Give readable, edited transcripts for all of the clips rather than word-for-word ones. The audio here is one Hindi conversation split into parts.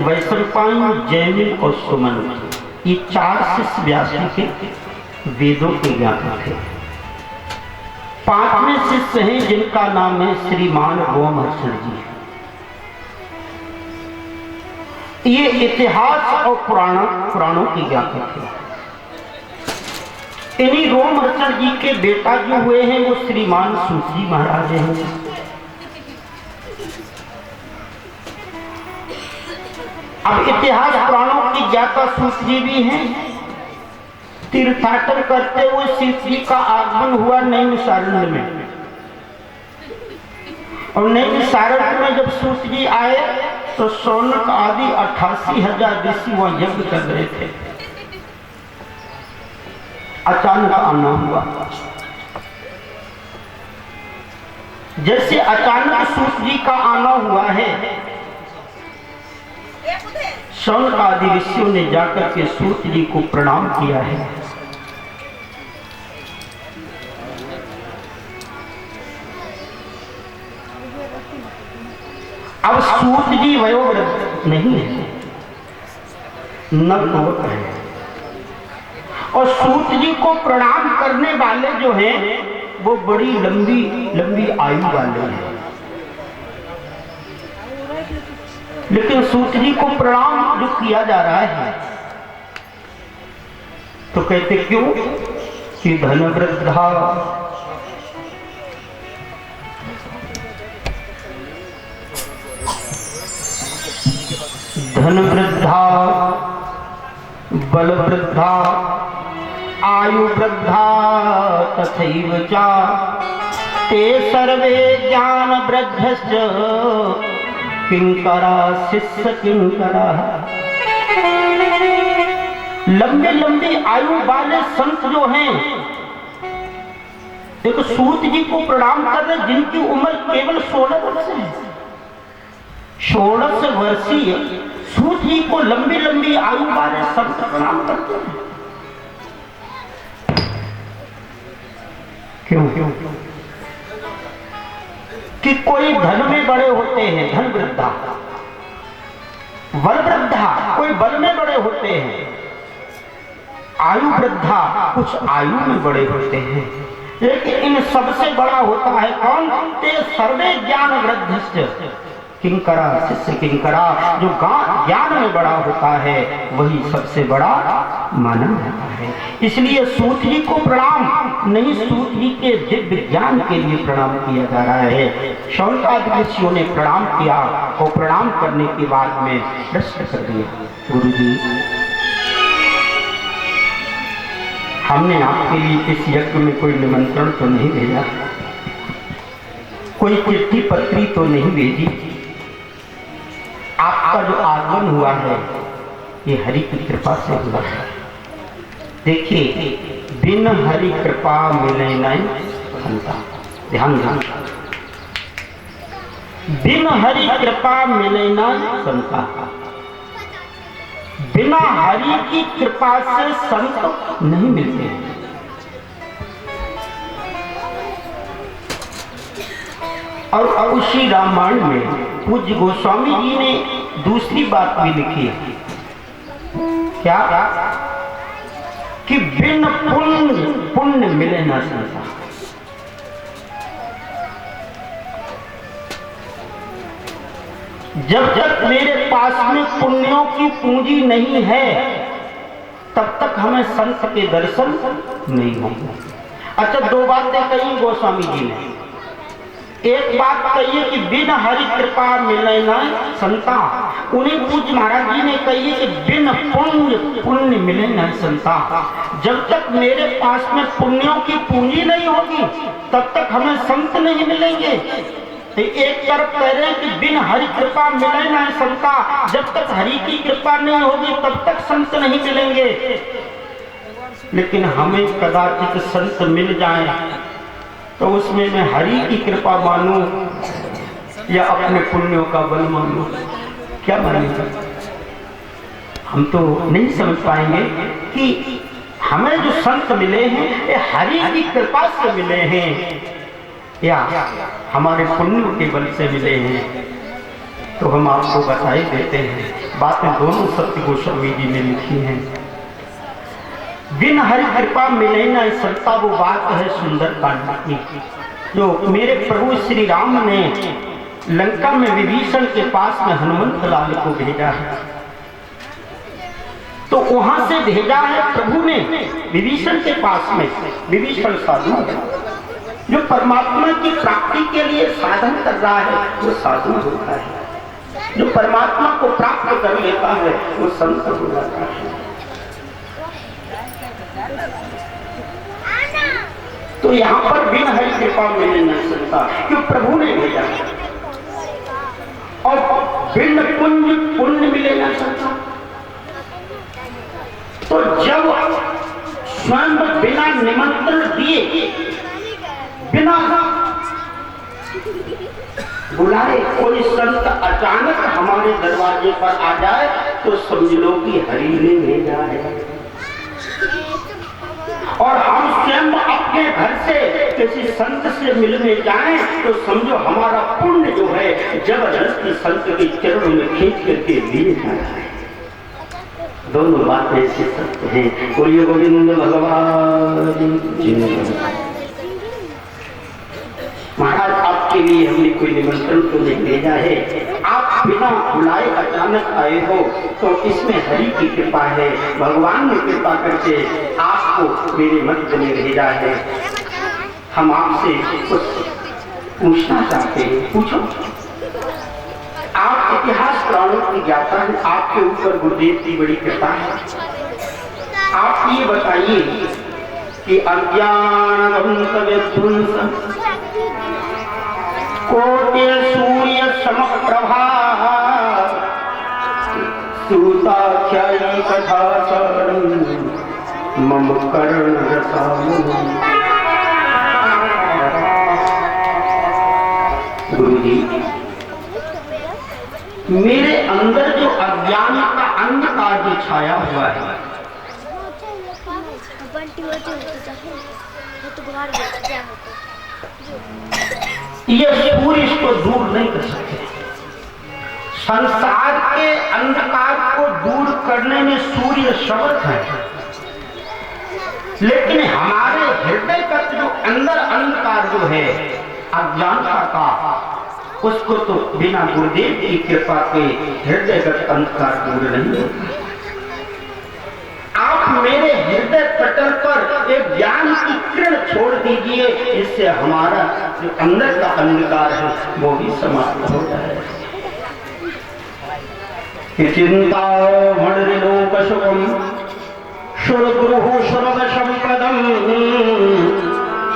वैशंपायन, जैमिन और सुमंत, ये चार शिष्य व्यास जी के वेदों के ज्ञाता थे। पांचवें शिष्य हैं जिनका नाम है श्रीमान रोमहर्षण जी। ये इतिहास और पुराणों के ज्ञाता थे। इन्हीं रोमहर्षण जी के बेटा जो हुए हैं वो श्रीमान सूत जी महाराज हैं। अब इतिहास पुराणों की ज्ञाता सूत जी भी हैं। तीर्थाटन करते हुए सूत जी का आगमन हुआ नैमिषारण्य में, और नैमिषारण्य में जब सूत जी आए तो शौनक आदि 88,000 ऋषि वहां यज्ञ कर रहे थे। अचानक आना हुआ। जैसे अचानक सूत जी का आना हुआ है, शौनक आदि ऋषियों ने जाकर के सूत जी को प्रणाम किया है। अब सूत जी वयोवृद्ध नहीं है, नवयुवक है, और सूत जी को प्रणाम करने वाले जो हैं वो बड़ी लंबी लंबी आयु वाले हैं। लेकिन सूत जी को प्रणाम जो किया जा रहा है तो कहते क्यों कि धन वृद्धा धन वृद्धा बल वृद्धा आयु वृद्धा तथैव च ते सर्वे ज्ञान वृद्धश्च किंकरा शिष्य किंकरा। लंबे लंबे आयु वाले संत जो हैं, देखो सूत जी को प्रणाम कर रहे जिनकी उम्र केवल 16 वर्ष है। 16 वर्षीय सूत जी को लंबी लंबी आयु वाले संत प्रणाम करते हैं। क्यों क्यों कि कोई धन में बड़े होते हैं, धन वृद्धा, बल वृद्धा कोई बल में बड़े होते हैं, आयु वृद्धा कुछ आयु में बड़े होते हैं। लेकिन इन सबसे बड़ा होता है कौन? ते सर्वे ज्ञान वृद्धश्च किंकरा शिष्य किंकरा। जो ज्ञान में बड़ा होता है वही सबसे बड़ा माना जाता है। इसलिए सूत जी को प्रणाम नहीं, सूत जी के दिव्य ज्ञान के लिए प्रणाम किया जा रहा है। शौनक आदि ऋषियों ने प्रणाम किया और प्रणाम करने के बाद में प्रश्न कर दिया, गुरु जी हमने आपके लिए इस यज्ञ में कोई निमंत्रण तो नहीं भेजा, कोई चिट्ठी पत्री तो नहीं भेजी। आपका जो आगमन हुआ है ये हरि की कृपा से हुआ है। देखिए, बिन हरि कृपा मिले नहीं संता। ध्यान ध्यान, बिन हरि कृपा मिले नहीं संता। बिना हरि की कृपा से संत नहीं मिलते। और उसी रामायण में पूज्य गोस्वामी जी ने दूसरी बात भी लिखी है। क्या? कि बिन पुण्य मिले ना संता। जब तक मेरे पास में पुण्यों की पूंजी नहीं है तब तक हमें संत के दर्शन नहीं होंगे। अच्छा, दो बातें कही गोस्वामी जी ने। एक बात कहिए कि बिन हरि कृपा मिले न संता। उन्हीं पूज्य महाराज जी ने कही कि बिन पुण्य मिले न संता। जब तक मेरे पास में पुण्यों की पूंजी नहीं होगी तब तक हमें संत नहीं मिलेंगे। तो एक तरफ कह रहे हैं कि बिन हरि कृपा मिले न संता, जब तक हरि की कृपा नहीं होगी तब तक संत नहीं मिलेंगे। लेकिन हमें कदाचित संत मिल जाए तो उसमें मैं हरि की कृपा मानूं या अपने पुण्यों का बल मानूं, क्या मानेंगे? हम तो नहीं समझ पाएंगे कि हमें जो संत मिले हैं ये हरि की कृपा से मिले हैं या हमारे पुण्य के बल से मिले हैं। तो हम आपको बता ही देते हैं, बातें दोनों सत्य गोस्वामी जी ने लिखी हैं। बिन हरि कृपा मिले न सत्ता, वो बात है सुंदर कांड की, जो मेरे प्रभु श्री राम ने लंका में विभीषण के पास में हनुमंत लाल को भेजा है। तो वहां से भेजा है प्रभु ने विभीषण के पास में। विभीषण साधु जो परमात्मा की प्राप्ति के लिए साधन कर रहा है वो साधु होता है, जो परमात्मा को प्राप्त कर लेता है वो संत हो जाता है। तो यहाँ पर बिन हरि कृपा मिल नहीं सकता, क्यों प्रभु ने भेजा। और बिन पुण्य मिले ना सकता। तो जब स्वयं बिना निमंत्रण दिए, बिना बुलाए कोई संत अचानक हमारे दरवाजे पर आ जाए तो समझ लो कि हरि ने भेजा है। और हम स्वयं अपने घर से किसी संत से मिलने जाएं तो समझो हमारा पुण्य जो है जबरदस्ती संत के चरणों में खींच करके लिए जाना है। दोनों बातें ऐसे सत्य हैं। बोलिए गोविंद भगवान जी। महाराज आपके लिए हमने कोई निमंत्रण तो नहीं भेजा है, आप बिना बुलाए अचानक आए हो तो इसमें हरि की कृपा है। भगवान ने कृपा करके आपको मेरे मध्य में भेजा है। हम आपसे कुछ पूछना चाहते हैं, पूछो। आप इतिहास पुराणों की ज्ञाता है, आपके ऊपर गुरुदेव की बड़ी कृपा है। आप ये बताइए कि अज्ञान विध्वंस कोटि सूर्य समप्रभा सूताख्यायी कथा मम कर्ण गुरुजी, मेरे अंदर जो अज्ञान का अंधकार जो छाया हुआ है, ये सूर्य इसको दूर नहीं कर सकते। संसार के अंधकार को दूर करने में सूर्य समर्थ है, लेकिन हमारे हृदय का जो अंदर अंधकार जो है अज्ञानता का, उसको तो बिना गुरुदेव की कृपा के हृदयगत अंधकार दूर नहीं होता। आप मेरे हृदय पटल पर एक ज्ञान की किरण छोड़ दीजिए, इससे हमारा जो अंदर का अंधकार है वो भी समाप्त हो जाए। चिंता मणिलोक शुभम शुरगुरु शुरभ संपदम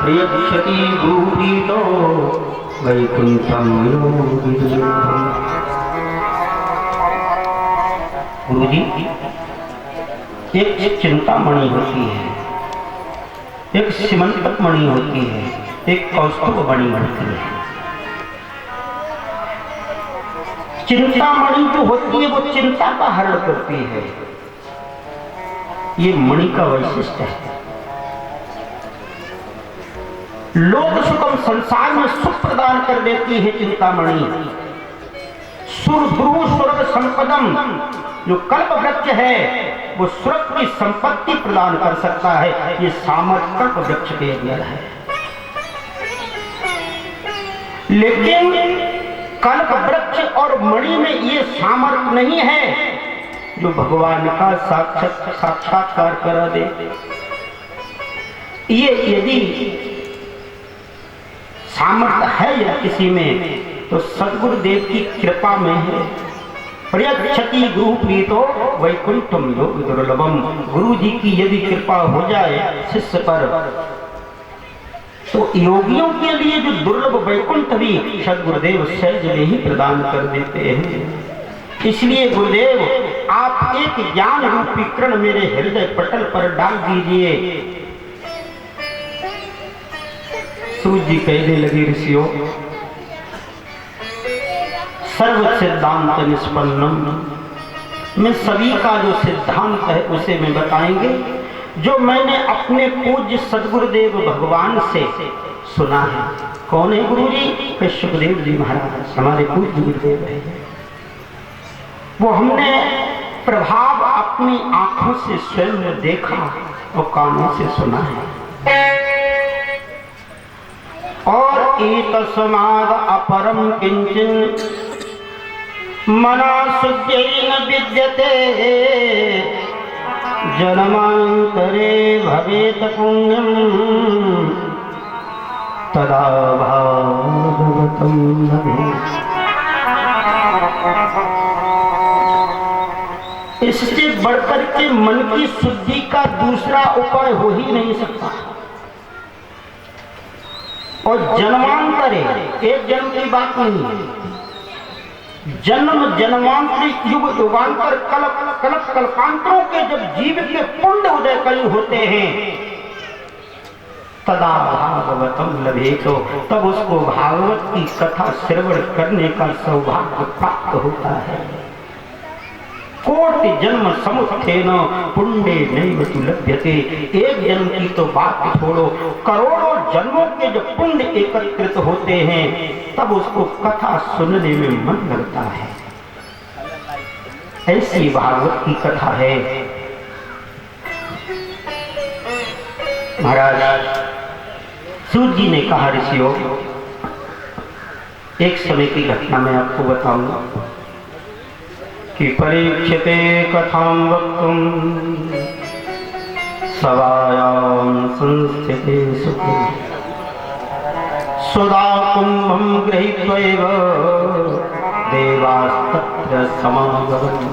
प्रियक्षति भूरितो वैकुंठम गुरुजी, एक चिंतामणि होती है, एक सीमंतक मणि होती है, एक कौस्तुभ मणि होती है। चिंतामणि जो होती है वो चिंता का हरण करती है, ये मणि का वैशिष्ट्य है। लोक सुखम, संसार में सुख प्रदान कर देती है चिंतामणि। सुरध्रुव स्वर्ग संपदम, जो कल्प वृक्ष है वो स्वर्ग की संपत्ति प्रदान कर सकता है, ये सामर्थ्य कल्प वृक्ष के अंदर है। लेकिन कल्प वृक्ष और मणि में ये सामर्थ्य नहीं है जो भगवान का साक्षात्कार करा दे। ये यदि सामर्थ्य है या किसी में तो सद्गुरुदेव की कृपा में है। प्रियक्षति गुरु प्रीतो वैकुंठम योग दुर्लभम, गुरु जी की यदि कृपा हो जाए शिष्य पर तो योगियों के लिए जो दुर्लभ वैकुंठ भी सद्गुरुदेव सहज में ही प्रदान कर देते हैं। इसलिए गुरुदेव आप एक ज्ञान रूपी किरण मेरे हृदय पटल पर डाल दीजिए। सूर्य जी कहने लगे, ऋषियों सर्व सिद्धांत निष्पन्नम, मैं सभी का जो सिद्धांत है उसे मैं बताएंगे जो मैंने अपने पूज्य सद्गुरुदेव भगवान से सुना है। कौन है गुरु जी? सुखदेव जी महाराज हमारे पूज्य गुरुदेव है। वो हमने प्रभाव अपनी आंखों से स्वयं देखा और कानों से सुना है। और एतस्माद् अपरम किंचिन मनःशुद्ध्यैन विद्यते जन्मांतरे भवेत् पुण्यं तदा भागवतं लभेत्। इससे बढ़कर के मन की शुद्धि का दूसरा उपाय हो ही नहीं सकता। और जन्मांतरे एक जन्म की बात नहीं है, जन्म जन्मांतर युग युगांतर कल्प कल्पांतरों के जब जीव के पुण्य उदय कल होते हैं तदा भागवतम लभेत, तब उसको भागवत की कथा श्रवण करने का सौभाग्य प्राप्त होता है। कोटि जन्म समुत्थेन पुण्य नैव तु लभ्यते। एक जन्म की तो बात छोड़ो, करोड़ों जन्मों के जब पुण्य एकत्रित होते हैं तब उसको कथा सुनने में मन लगता है। ऐसी भागवत की कथा है। महाराज सूत जी ने कहा, ऋषियों एक समय की घटना मैं आपको बताऊंगा कि परीक्षिते कथां वक्तुं सभायां संस्थिते सुखे सुधा कुंभं गृहीत्वैव देवास्तत्र समागमन्।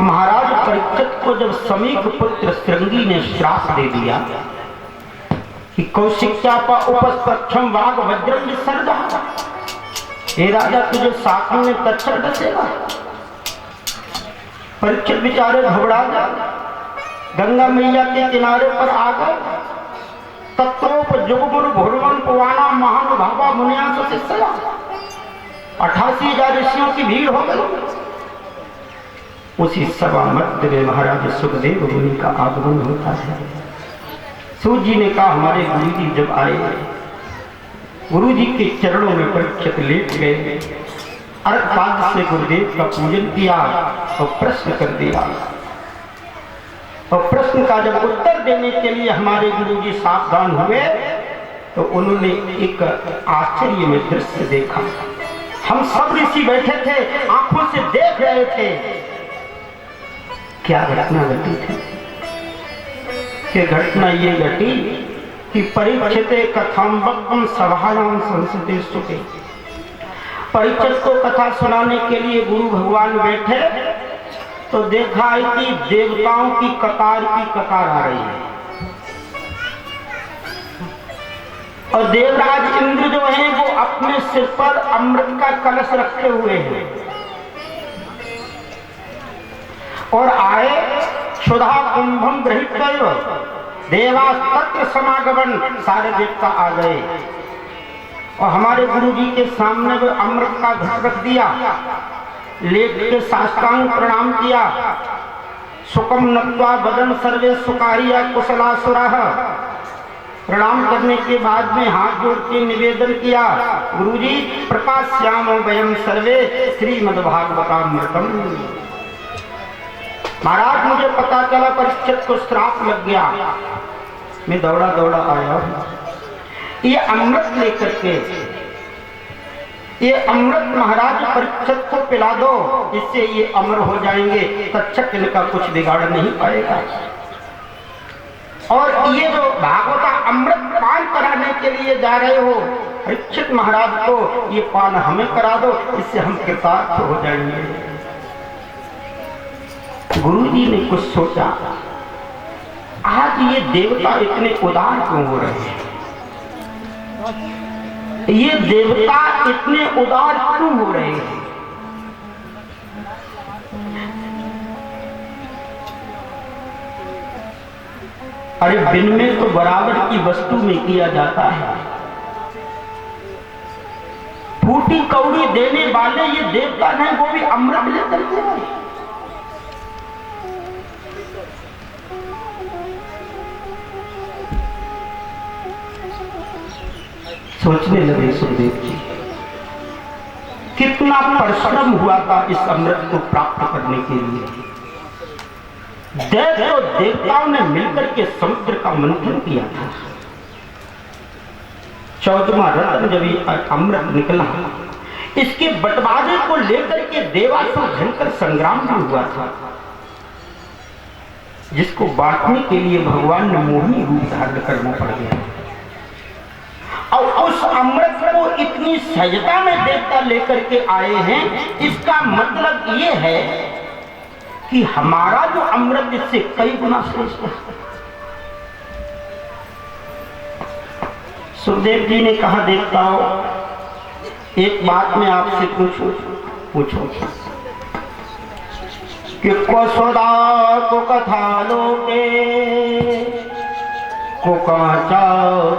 महाराज परीक्षित को जब समीक पुत्र श्रृंगी ने श्राप दे दिया कि कौशिक्यापा उपस्पक्षम वाग वज्रम विसर्जा, हे राजा तुझे साथ में तक्षक डसेगा। परीक्षित बेचारे घबरा गए, गंगा मैया के किनारे पर आ गए। तत्रोप जुगमुर भुरवन पुवाना महानुभावा मुनियांस शिष्या, 88,000 ऋषियों की भीड़ हो गई। उसी सभा मध्य में महाराज सुखदेव मुनि का आगमन होता है। सूत जी ने कहा, हमारे गुरु जी जब आए, गुरु जी के चरणों में परीक्षित लेट गए, अर्घपाद से गुरुदेव का पूजन किया और प्रश्न कर दिया। और प्रश्न का जब उत्तर देने के लिए हमारे गुरु जी सावधान हुए तो उन्होंने एक आश्चर्य में दृश्य देखा। हम सब ऋषि बैठे थे, आंखों से देख रहे थे। क्या घटना घटी थी? कि घटना ये घटी कि परीक्षिते कथां वक्तुं सभायां संस्थिते सुखे। परीक्षित को कथा सुनाने के लिए गुरु भगवान बैठे तो देखा है कि देवताओं की कतार आ रही है। और देवराज इंद्र जो हैं वो अपने सिर पर अमृत का कलश रखे हुए हैं। और आए सुधा कुंभम गृहीत्वैव देवास्तत्र समागमन, सारे देवता आ गए और हमारे गुरु जी के सामने वो अमृत का घट रख दिया, लेट के साष्टांग प्रणाम किया। सुकम नत्वा बदन सर्वे सुकारिया कुशलासुरः, प्रणाम करने के बाद में हाथ जोड़ के निवेदन किया, गुरुजी प्रकाश्यामो वयम सर्वे श्रीमद्भागवतामृतम। महाराज मुझे पता चला परीक्षित को श्राप लग गया, मैं दौड़ा दौड़ा आया। ये अमृत लेकर के, ये अमृत महाराज परीक्षित को पिला दो, इससे ये अमर हो जाएंगे, तक्षक इनका कुछ बिगाड़ नहीं पाएगा। और ये जो भागवता अमृत पान कराने के लिए जा रहे हो परीक्षित महाराज को, ये पान हमें करा दो, इससे हम कृतार्थ हो जाएंगे। गुरु जी ने कुछ सोचा, आज ये देवता इतने उदार क्यों हो रहे हैं? ये देवता इतने उदार क्यों हो रहे हैं? अरे विनिमय तो बराबर की वस्तु में किया जाता है। फूटी कौड़ी देने वाले ये देवता नहीं, वो भी अमृत लेकर के आए। सोचने लगे सुखदेव जी कि कितना परिश्रम हुआ था इस अमृत को प्राप्त करने के लिए। दैव और देवताओं ने मिलकर के समुद्र का मंथन किया था। 14वां रत्न जब ये अमृत निकला, इसके बंटवारे को लेकर के देवासुर भयंकर संग्राम भी हुआ था, जिसको बांटने के लिए भगवान ने मोहिनी रूप धारण करना पड़ गया। और उस अमृत को इतनी सहजता में देवता लेकर के आए हैं, इसका मतलब ये है कि हमारा जो अमृत इससे कई गुना श्रेष्ठ है। सुखदेव जी ने कहा, देवताओं एक बात मैं आपसे पूछूं कि कोसोदा को कथा लोके को काचा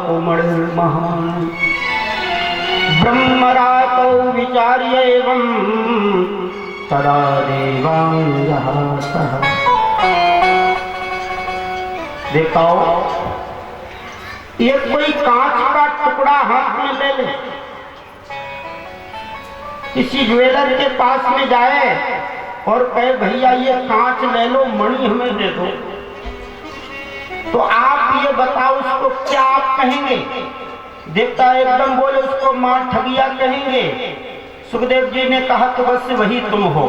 उमड़ महान ब्रह्मरातो विचार्य एवं तदा देवांगः। देखाओ, ये कोई कांच का टुकड़ा हाथ में ले ले, किसी ज्वेलर के पास में जाए और कहे भैया ये कांच ले लो, मणि हमें दे दो, तो आप ये बताओ उसको क्या आप कहेंगे? देवता एकदम बोले उसको मां ठगिया कहेंगे। सुखदेव जी ने कहा तो बस वही तुम हो।